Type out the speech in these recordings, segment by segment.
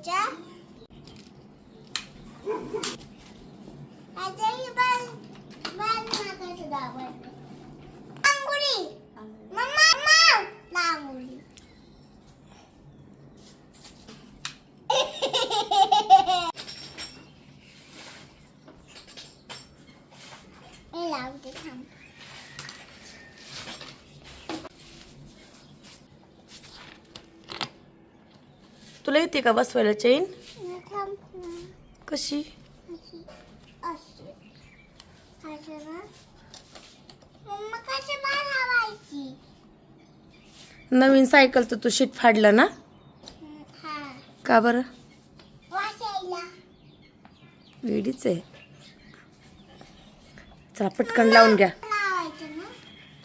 घ्यायच्या. आजही बल नाकाचं दाबलं. लांगुडी मम्मा लांगुडी. मी लावते थांब. तुला येते का बसवायला चेन? थांब ना. कशी? अशी असं ना. मम्मा कशी बनवायची? नवीन सायकल तर तू शीट फाडलं ना? हा का बरं? वाचायला. वेडीच आहे. चला पटकन लावून घ्या. लावायचं ना.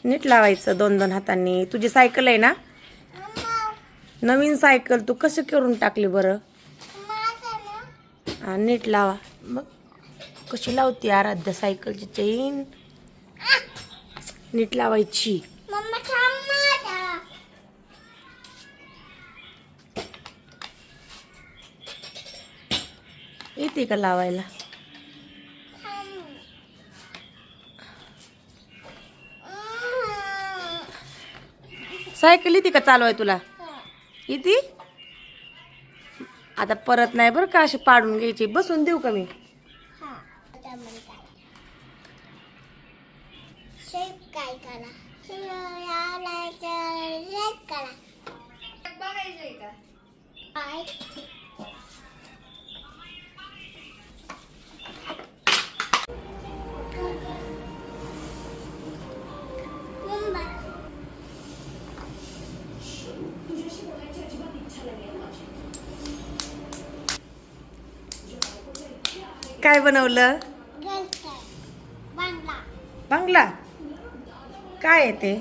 नीट लावायचं 2-2 हातांनी. तुझी सायकल आहे ना? मम्मा नवीन सायकल तू कसं करून टाकली बरं? असं ना. हा नीट लावा. मग कशी लावते आराध्या सायकलची चेन? नीट लावायची. मम्मा थांब ना जरा. येते का लावायला? थांब. सायकल येते का चालवाय तुला? येते? आता परत नाही बरं का अशी पाडून घ्यायची. बसून देऊ का मी? हा आता मला काय शेप काय करा. शेप करा. बघायचंय का? काय मुंबई. काय बनवलं? बांगला. बांगला? काय आहे ते?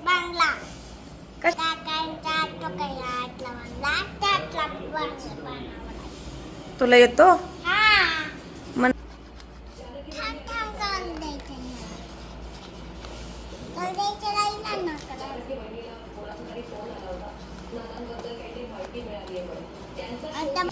बांगला. कश- काकांचा टोकरला आतला बांगला त्यातला बनवला. तुला येतो? हा मन थांब थांब करून द्यायचं ना. करून द्यायचं राहिला ना करा. आता